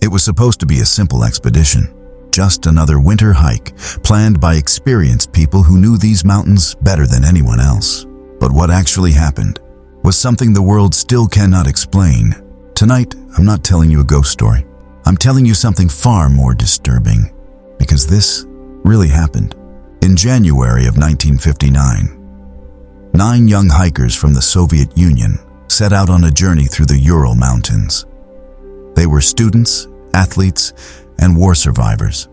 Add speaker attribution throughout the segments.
Speaker 1: It was supposed to be a simple expedition, just another winter hike planned by experienced people who knew these mountains better than anyone else. But what actually happened was something the world still cannot explain. Tonight, I'm not telling you a ghost story. I'm telling you something far more disturbing, because this really happened. In January of 1959, 9 young hikers from the Soviet Union set out on a journey through the Ural Mountains. They were students, athletes, and war survivors.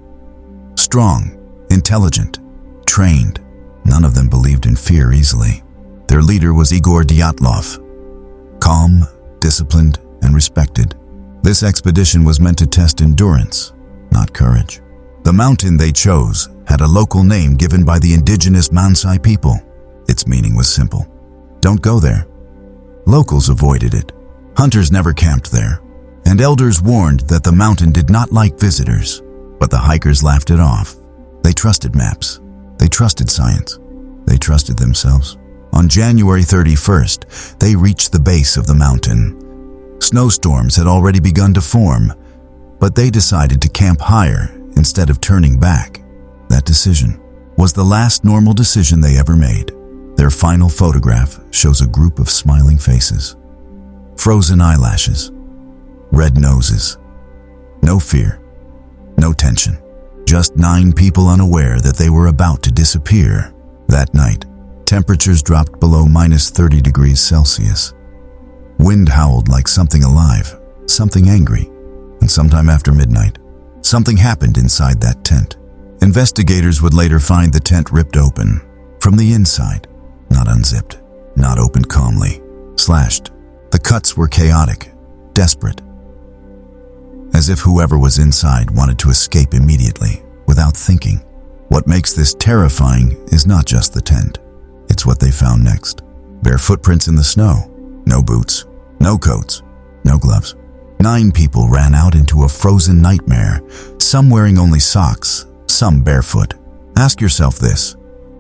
Speaker 1: Strong, intelligent, trained. None of them believed in fear easily. Their leader was Igor Dyatlov, calm, disciplined, and respected. This expedition was meant to test endurance, not courage. The mountain they chose had a local name given by the indigenous Mansai people. Its meaning was simple: don't go there. Locals avoided it. Hunters never camped there, and elders warned that the mountain did not like visitors. But the hikers laughed it off. They trusted maps. They trusted science. They trusted themselves. On January 31st, they reached the base of the mountain. Snowstorms had already begun to form, but they decided to camp higher instead of turning back. That decision was the last normal decision they ever made. Their final photograph shows a group of smiling faces, frozen eyelashes, red noses. No fear, no tension, just 9 people unaware that they were about to disappear. That night, temperatures dropped below -30 degrees Celsius. Wind howled like something alive, something angry, and sometime after midnight, something happened inside that tent. Investigators would later find the tent ripped open from the inside, not unzipped, not opened calmly, slashed. The cuts were chaotic, desperate, as if whoever was inside wanted to escape immediately, without thinking. What makes this terrifying is not just the tent. It's what they found next. Bare footprints in the snow. No boots, no coats, no gloves. 9 people ran out into a frozen nightmare, some wearing only socks, some barefoot. Ask yourself this: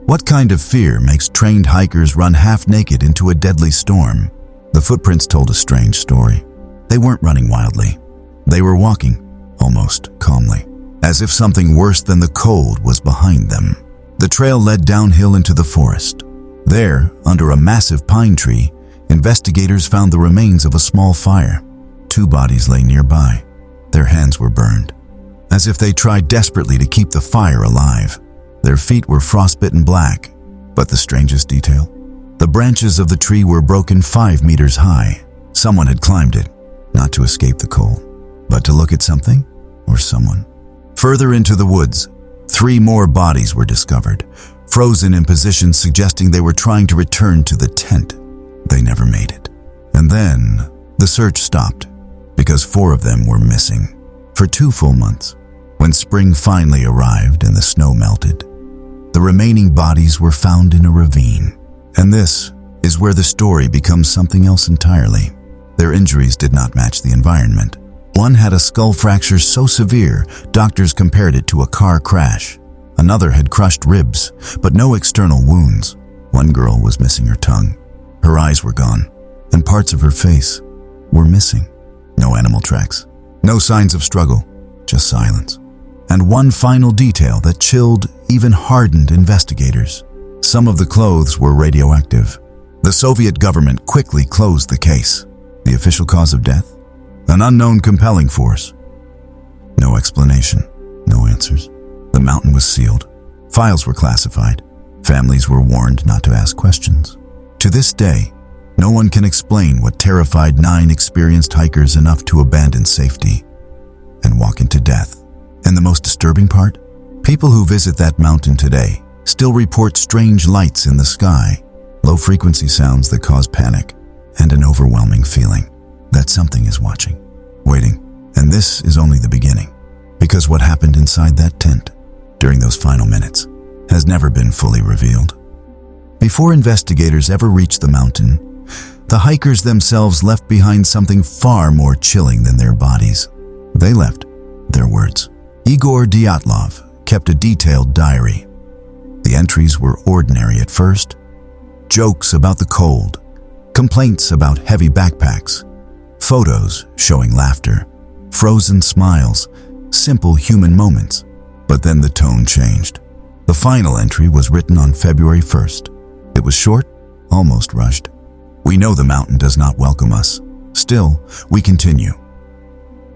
Speaker 1: what kind of fear makes trained hikers run half-naked into a deadly storm? The footprints told a strange story. They weren't running wildly. They were walking, almost calmly, as if something worse than the cold was behind them. The trail led downhill into the forest. There, under a massive pine tree, investigators found the remains of a small fire. 2 bodies lay nearby. Their hands were burned, as if they tried desperately to keep the fire alive. Their feet were frostbitten black, but the strangest detail: the branches of the tree were broken 5 meters high. Someone had climbed it, not to escape the cold, but to look at something or someone. Further into the woods, 3 more bodies were discovered, frozen in positions suggesting they were trying to return to the tent. They never made it. And then the search stopped, because 4 of them were missing for 2 full months. When spring finally arrived and the snow melted, the remaining bodies were found in a ravine. And this is where the story becomes something else entirely. Their injuries did not match the environment. One had a skull fracture so severe, doctors compared it to a car crash. Another had crushed ribs, but no external wounds. One girl was missing her tongue. Her eyes were gone, and parts of her face were missing. No animal tracks, no signs of struggle, just silence. And one final detail that chilled, even hardened investigators. Some of the clothes were radioactive. The Soviet government quickly closed the case. The official cause of death? An unknown compelling force. No explanation, no answers. The mountain was sealed. Files were classified. Families were warned not to ask questions. To this day, no one can explain what terrified 9 experienced hikers enough to abandon safety and walk into death. And the most disturbing part? People who visit that mountain today still report strange lights in the sky, low-frequency sounds that cause panic, and an overwhelming feeling that something is watching, waiting. And this is only the beginning, because what happened inside that tent during those final minutes has never been fully revealed. Before investigators ever reached the mountain, the hikers themselves left behind something far more chilling than their bodies. They left their words. Igor Dyatlov kept a detailed diary. The entries were ordinary at first: jokes about the cold, complaints about heavy backpacks, photos showing laughter, frozen smiles, simple human moments. But then the tone changed. The final entry was written on February 1st. It was short, almost rushed. We know the mountain does not welcome us. Still, we continue.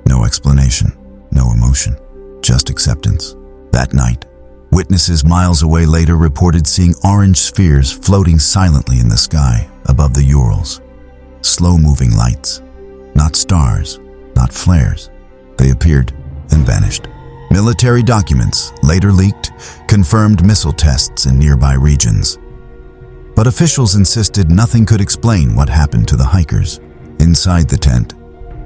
Speaker 1: No explanation, no emotion, just acceptance. That night, witnesses miles away later reported seeing orange spheres floating silently in the sky above the Urals. Slow-moving lights, not stars, not flares. They appeared and vanished. Military documents, later leaked, confirmed missile tests in nearby regions. But officials insisted nothing could explain what happened to the hikers. Inside the tent,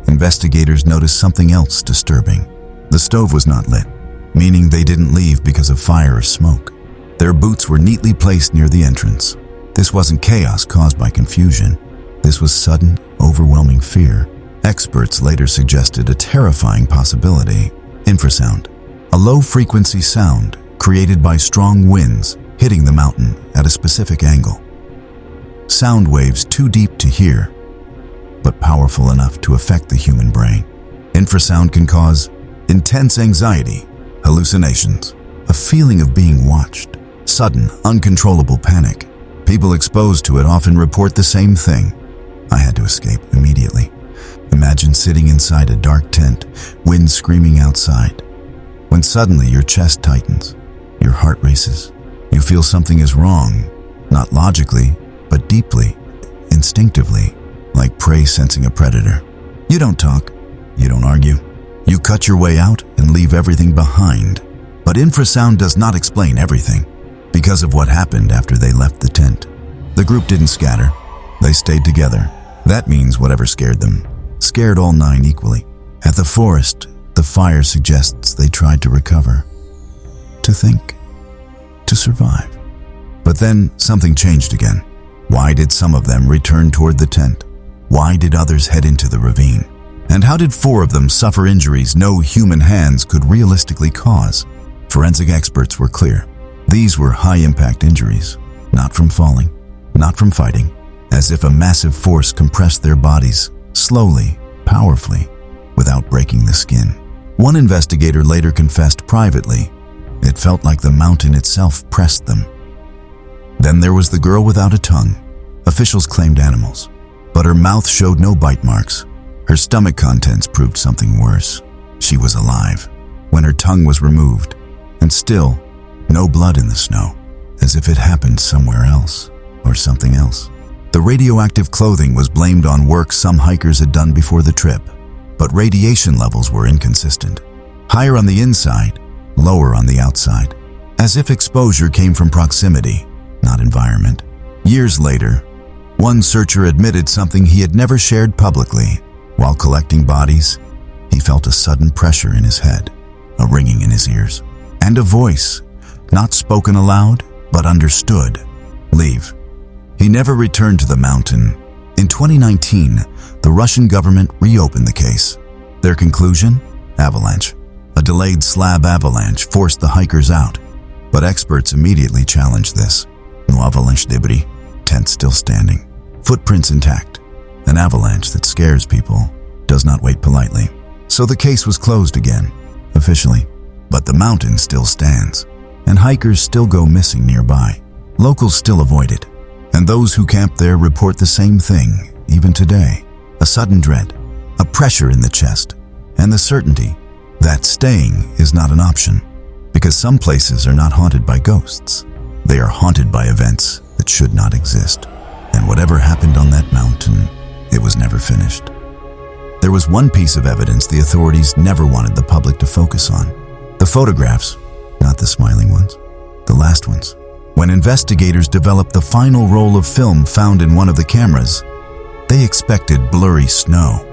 Speaker 1: investigators noticed something else disturbing. The stove was not lit, meaning they didn't leave because of fire or smoke. Their boots were neatly placed near the entrance. This wasn't chaos caused by confusion. This was sudden, overwhelming fear. Experts later suggested a terrifying possibility: infrasound, a low-frequency sound created by strong winds hitting the mountain at a specific angle. Sound waves too deep to hear, but powerful enough to affect the human brain. Infrasound can cause intense anxiety, hallucinations, a feeling of being watched, sudden, uncontrollable panic. People exposed to it often report the same thing. I had to escape immediately. Imagine sitting inside a dark tent, wind screaming outside. When suddenly your chest tightens, your heart races. You feel something is wrong, not logically, but deeply, instinctively, like prey sensing a predator. You don't talk, you don't argue. You cut your way out and leave everything behind. But infrasound does not explain everything. Because of what happened after they left the tent, the group didn't scatter. They stayed together. That means whatever scared them scared all 9 equally. At the forest, the fire suggests they tried to recover, to think, to survive. But then something changed again. Why did some of them return toward the tent? Why did others head into the ravine? And how did 4 of them suffer injuries no human hands could realistically cause? Forensic experts were clear. These were high-impact injuries, not from falling, not from fighting, as if a massive force compressed their bodies, slowly, powerfully, without breaking the skin. One investigator later confessed privately, it felt like the mountain itself pressed them. Then there was the girl without a tongue. Officials claimed animals, but her mouth showed no bite marks. Her stomach contents proved something worse. She was alive when her tongue was removed, and still, no blood in the snow, as if it happened somewhere else or something else. The radioactive clothing was blamed on work some hikers had done before the trip, but radiation levels were inconsistent. Higher on the inside, lower on the outside, as if exposure came from proximity, not environment. Years later, one searcher admitted something he had never shared publicly. While collecting bodies, he felt a sudden pressure in his head, a ringing in his ears, and a voice, not spoken aloud, but understood. Leave. He never returned to the mountain. In 2019, the Russian government reopened the case. Their conclusion? Avalanche. A delayed slab avalanche forced the hikers out, but experts immediately challenged this. No avalanche debris, tent still standing, footprints intact. An avalanche that scares people does not wait politely. So the case was closed again, officially. But the mountain still stands, and hikers still go missing nearby. Locals still avoid it, and those who camp there report the same thing, even today. A sudden dread, a pressure in the chest, and the certainty that staying is not an option, because some places are not haunted by ghosts. They are haunted by events that should not exist. And whatever happened on that mountain, it was never finished. There was one piece of evidence the authorities never wanted the public to focus on. The photographs, not the smiling ones, the last ones. When investigators developed the final roll of film found in one of the cameras, they expected blurry snow,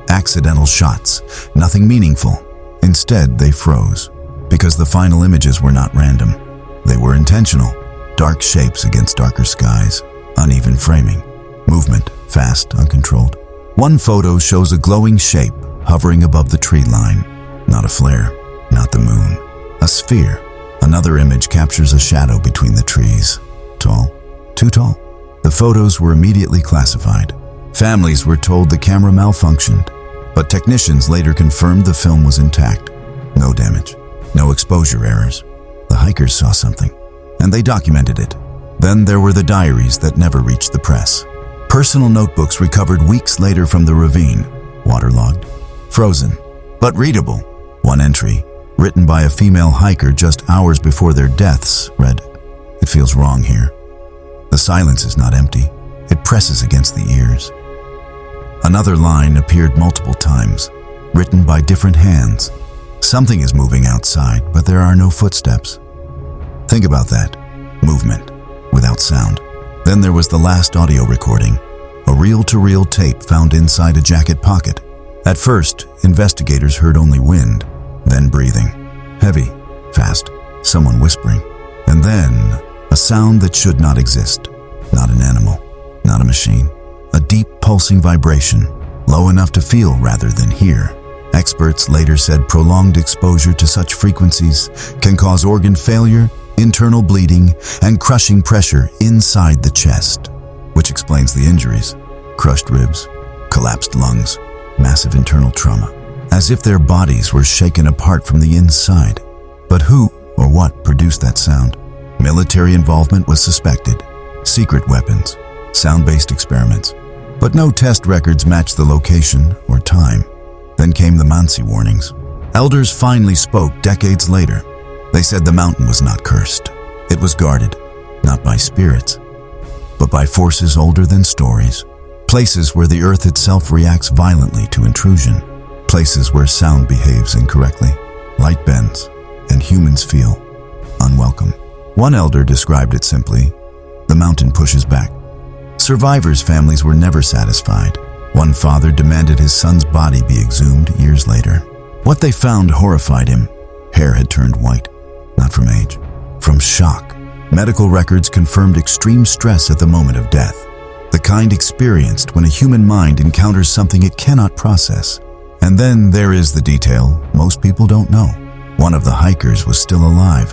Speaker 1: accidental shots, nothing meaningful. Instead, they froze, because the final images were not random. They were intentional. Dark shapes against darker skies, uneven framing, movement, fast, uncontrolled. One photo shows a glowing shape hovering above the tree line, not a flare, not the moon, a sphere. Another image captures a shadow between the trees. Tall, too tall. The photos were immediately classified. Families were told the camera malfunctioned, but technicians later confirmed the film was intact. No damage, no exposure errors. The hikers saw something, and they documented it. Then there were the diaries that never reached the press. Personal notebooks recovered weeks later from the ravine, waterlogged, frozen, but readable. One entry, written by a female hiker just hours before their deaths, read, "It feels wrong here." The silence is not empty. It presses against the ears. Another line appeared multiple times, written by different hands. Something is moving outside, but there are no footsteps. Think about that. Movement, without sound. Then there was the last audio recording, a reel-to-reel tape found inside a jacket pocket. At first, investigators heard only wind, then breathing. Heavy, fast, someone whispering. And then, a sound that should not exist. Not an animal, not a machine. A deep pulsing vibration, low enough to feel rather than hear. Experts later said prolonged exposure to such frequencies can cause organ failure, internal bleeding, and crushing pressure inside the chest, which explains the injuries. Crushed ribs, collapsed lungs, massive internal trauma, as if their bodies were shaken apart from the inside. But who or what produced that sound? Military involvement was suspected. Secret weapons, sound-based experiments. But no test records matched the location or time. Then came the Mansi warnings. Elders finally spoke decades later. They said the mountain was not cursed. It was guarded, not by spirits, but by forces older than stories. Places where the earth itself reacts violently to intrusion. Places where sound behaves incorrectly, light bends, and humans feel unwelcome. One elder described it simply: the mountain pushes back. Survivors' families were never satisfied. One father demanded his son's body be exhumed years later. What they found horrified him. Hair had turned white, not from age, from shock. Medical records confirmed extreme stress at the moment of death, the kind experienced when a human mind encounters something it cannot process. And then there is the detail most people don't know. One of the hikers was still alive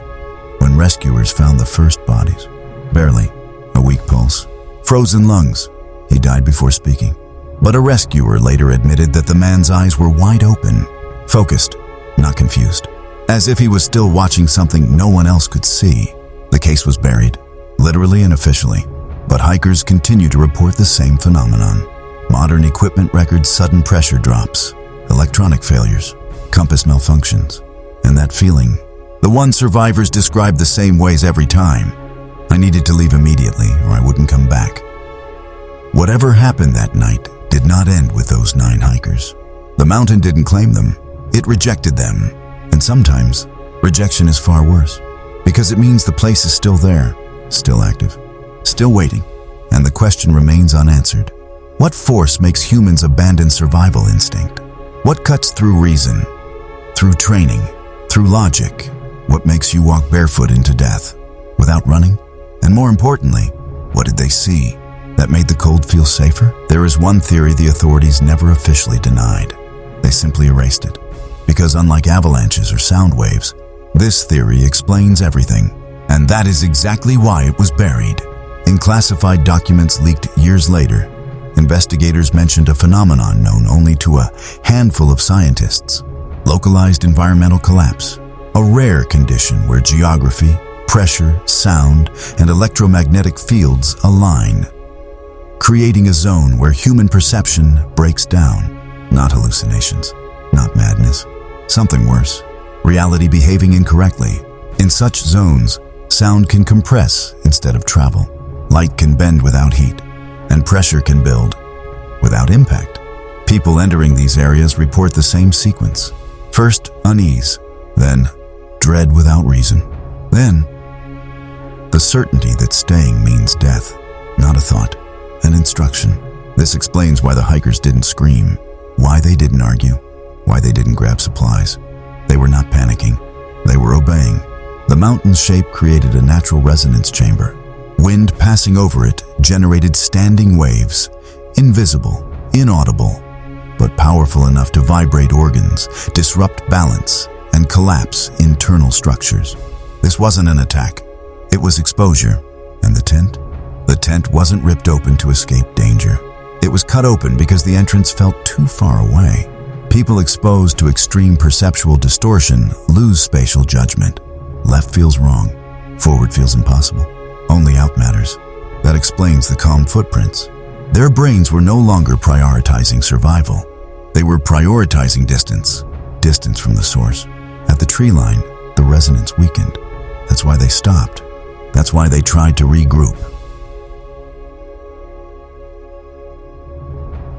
Speaker 1: when rescuers found the first bodies. Barely, a weak pulse, frozen lungs. He died before speaking. But a rescuer later admitted that the man's eyes were wide open, focused, not confused, as if he was still watching something no one else could see. The case was buried, literally and officially, but hikers continue to report the same phenomenon. Modern equipment records sudden pressure drops, electronic failures, compass malfunctions, and that feeling. The one survivors described the same ways every time. I needed to leave immediately or I wouldn't come back. Whatever happened that night did not end with those 9 hikers. The mountain didn't claim them, it rejected them. And sometimes, rejection is far worse, because it means the place is still there, still active, still waiting, and the question remains unanswered. What force makes humans abandon survival instinct? What cuts through reason, through training, through logic? What makes you walk barefoot into death, without running? And more importantly, what did they see that made the cold feel safer? There is one theory the authorities never officially denied. They simply erased it. Because unlike avalanches or sound waves, this theory explains everything. And that is exactly why it was buried. In classified documents leaked years later, investigators mentioned a phenomenon known only to a handful of scientists: localized environmental collapse, a rare condition where geography, pressure, sound, and electromagnetic fields align, creating a zone where human perception breaks down. Not hallucinations, not madness, something worse, reality behaving incorrectly. In such zones, sound can compress instead of travel, light can bend without heat, and pressure can build without impact. People entering these areas report the same sequence. First, unease, then dread without reason, then the certainty that staying means death, not a thought, an instruction. This explains why the hikers didn't scream, why they didn't argue, why they didn't grab supplies. They were not panicking, they were obeying. The mountain's shape created a natural resonance chamber. Wind passing over it generated standing waves, invisible, inaudible, but powerful enough to vibrate organs, disrupt balance, and collapse internal structures. This wasn't an attack, it was exposure. And the tent? The tent wasn't ripped open to escape danger. It was cut open because the entrance felt too far away. People exposed to extreme perceptual distortion lose spatial judgment. Left feels wrong. Forward feels impossible. Only out matters. That explains the calm footprints. Their brains were no longer prioritizing survival. They were prioritizing distance. Distance from the source. At the tree line, the resonance weakened. That's why they stopped. That's why they tried to regroup.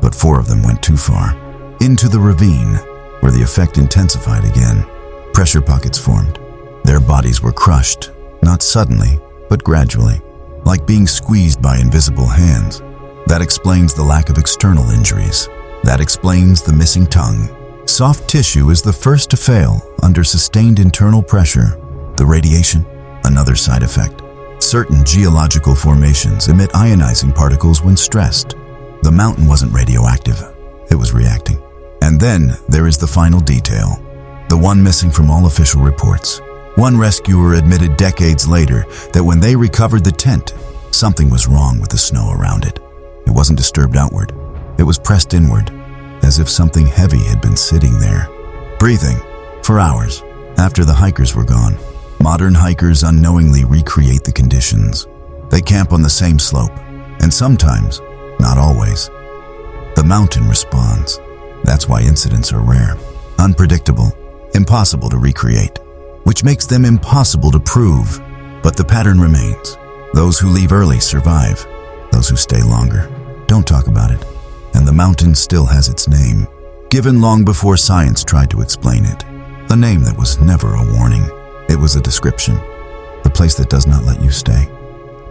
Speaker 1: But 4 of them went too far. Into the ravine, where the effect intensified again. Pressure pockets formed. Their bodies were crushed, not suddenly, but gradually, like being squeezed by invisible hands. That explains the lack of external injuries. That explains the missing tongue. Soft tissue is the first to fail under sustained internal pressure. The radiation, another side effect. Certain geological formations emit ionizing particles when stressed. The mountain wasn't radioactive, it was reacting. And then there is the final detail, the one missing from all official reports. One rescuer admitted decades later that when they recovered the tent, something was wrong with the snow around it. It wasn't disturbed outward, it was pressed inward, as if something heavy had been sitting there, breathing for hours after the hikers were gone. Modern hikers unknowingly recreate the conditions. They camp on the same slope, and sometimes, not always, the mountain responds. That's why incidents are rare, unpredictable, impossible to recreate, which makes them impossible to prove. But the pattern remains. Those who leave early survive. Those who stay longer don't talk about it. And the mountain still has its name, given long before science tried to explain it. A name that was never a warning. It was a description. The place that does not let you stay.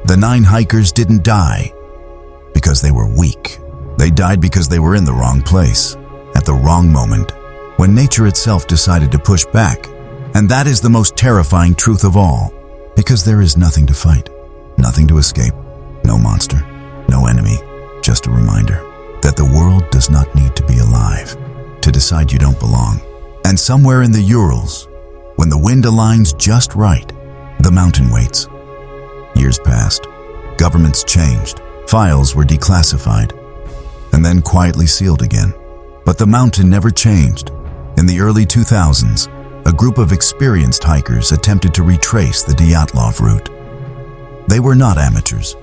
Speaker 1: The 9 hikers didn't die because they were weak. They died because they were in the wrong place, at the wrong moment, when nature itself decided to push back. And that is the most terrifying truth of all, because there is nothing to fight, nothing to escape, no monster, no enemy, just a reminder that the world does not need to be alive to decide you don't belong. And somewhere in the Urals, when the wind aligns just right, the mountain waits. Years passed, governments changed, files were declassified, and then quietly sealed again. But the mountain never changed. In the early 2000s, a group of experienced hikers attempted to retrace the Dyatlov route. They were not amateurs.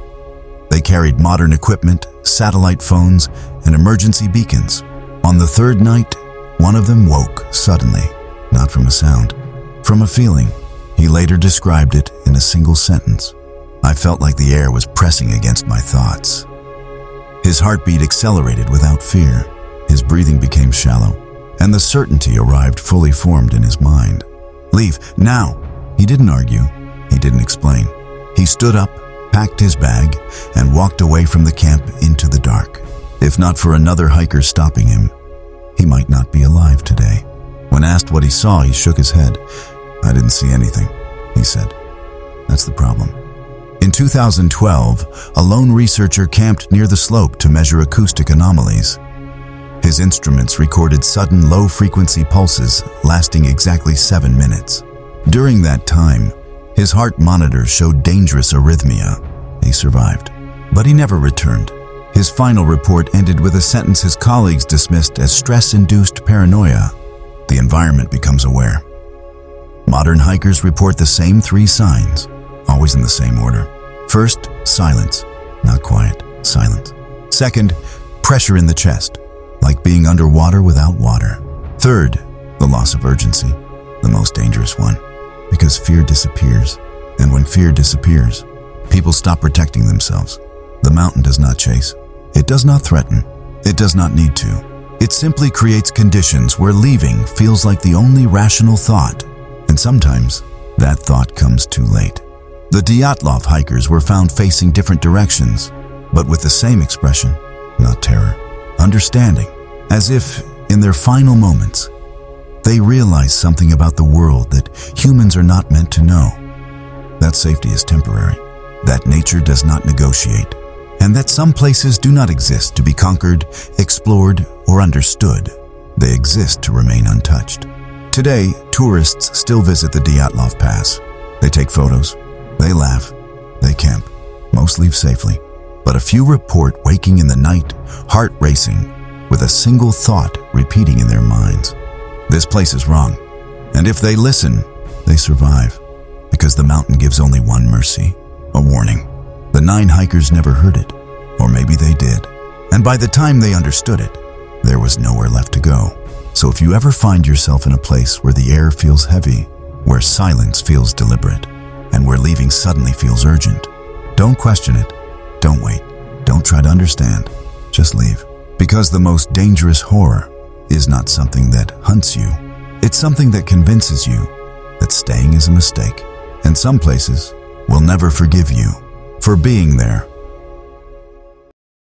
Speaker 1: They carried modern equipment, satellite phones, and emergency beacons. On the 3rd night, one of them woke suddenly, not from a sound, from a feeling. He later described it in a single sentence. I felt like the air was pressing against my thoughts. His heartbeat accelerated without fear. His breathing became shallow, and the certainty arrived fully formed in his mind. Leave, now! He didn't argue. He didn't explain. He stood up, packed his bag, and walked away from the camp into the dark. If not for another hiker stopping him, he might not be alive today. When asked what he saw, he shook his head. I didn't see anything, he said. That's the problem. In 2012, a lone researcher camped near the slope to measure acoustic anomalies. His instruments recorded sudden low-frequency pulses lasting exactly 7 minutes. During that time, his heart monitor showed dangerous arrhythmia. He survived, but he never returned. His final report ended with a sentence his colleagues dismissed as stress-induced paranoia. The environment becomes aware. Modern hikers report the same 3 signs, always in the same order. First, silence. Not quiet, silence. Second, pressure in the chest, like being underwater without water. Third, the loss of urgency, the most dangerous one, because fear disappears. And when fear disappears, people stop protecting themselves. The mountain does not chase. It does not threaten. It does not need to. It simply creates conditions where leaving feels like the only rational thought. And sometimes, that thought comes too late. The Dyatlov hikers were found facing different directions, but with the same expression, not terror, understanding, as if, in their final moments, they realized something about the world that humans are not meant to know. That safety is temporary, that nature does not negotiate, and that some places do not exist to be conquered, explored, or understood. They exist to remain untouched. Today, tourists still visit the Dyatlov Pass. They take photos, they laugh, they camp, most leave safely. But a few report waking in the night, heart racing, with a single thought repeating in their minds. This place is wrong, and if they listen, they survive, because the mountain gives only one mercy, a warning. The 9 hikers never heard it, or maybe they did, and by the time they understood it, there was nowhere left to go. So if you ever find yourself in a place where the air feels heavy, where silence feels deliberate, and where leaving suddenly feels urgent, don't question it, don't wait, don't try to understand, just leave. Because the most dangerous horror is not something that hunts you, it's something that convinces you that staying is a mistake. And some places will never forgive you for being there.